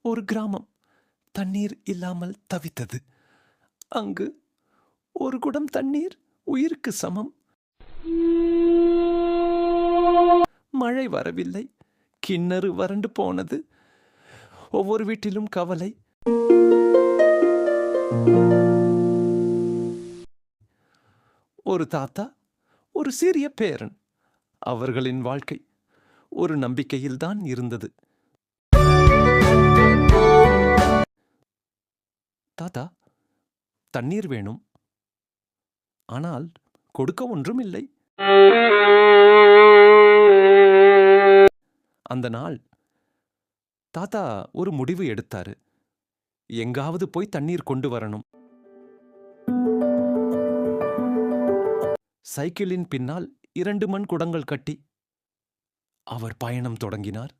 ஒரு கிராமம் தண்ணீர் இல்லாமல் தவித்தது. அங்கு ஒரு குடம் தண்ணீர் உயிருக்கு சமம். மழை வரவில்லை. கிணறு வறண்டு போனது. ஒவ்வொரு வீட்டிலும் கவலை. ஒரு தாத்தா, ஒரு சிறிய பேரன். அவர்களின் வாழ்க்கை ஒரு நம்பிக்கையில்தான் இருந்தது. தாத்தா, தண்ணீர் வேணும். ஆனால் கொடுக்க ஒன்றும் இல்லை. அந்த நாள் தாத்தா ஒரு முடிவு எடுத்தாரு. எங்காவது போய் தண்ணீர் கொண்டு வரணும். சைக்கிளின் பின்னால் 2 மண் குடங்கள் கட்டி அவர் பயணம் தொடங்கினார்.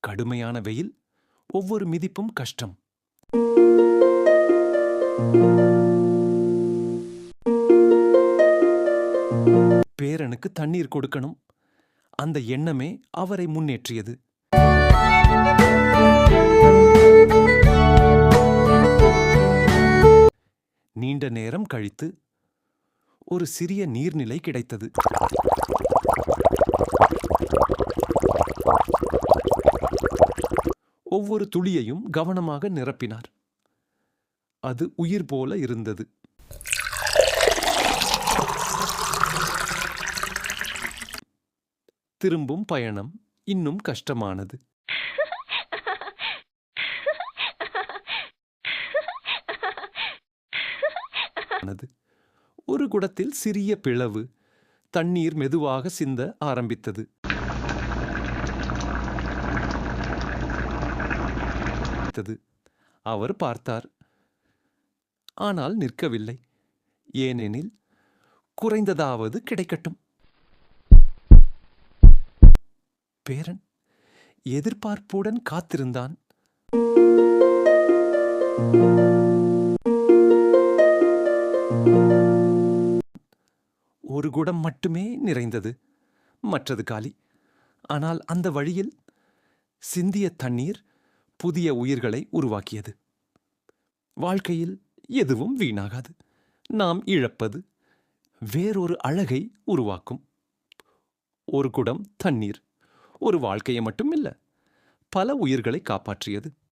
கடுமையான வெயில், ஒவ்வொரு மிதிப்பும் கஷ்டம். பேரனுக்கு தண்ணீர் கொடுக்கணும். அந்த எண்ணமே அவரை முன்னேற்றியது. நீண்ட நேரம் கழித்து ஒரு சிறிய நீர்நிலை கிடைத்தது. ஒவ்வொரு துளியையும் கவனமாக நிரப்பினார். அது உயிர் போல இருந்தது. திரும்பும் பயணம் இன்னும் கஷ்டமானது. ஒரு குடத்தில் சிறிய பிளவு. தண்ணீர் மெதுவாக சிந்த ஆரம்பித்தது. அவர் பார்த்தார். ஆனால் நிற்கவில்லை. ஏனெனில் குறைந்ததாவது கிடைக்கட்டும். பேரன் எதிர்பார்ப்புடன் காத்திருந்தான். ஒரு குடம் மட்டுமே நிறைந்தது. மற்றது காலி. ஆனால் அந்த வழியில் சிந்திய தண்ணீர் புதிய உயிர்களை உருவாக்கியது. வாழ்க்கையில் எதுவும் வீணாகாது. நாம் இழப்பது வேறொரு அழகை உருவாக்கும். ஒரு குடம் தண்ணீர் ஒரு வாழ்க்கையை மட்டும் இல்ல, பல உயிர்களை காப்பாற்றியது.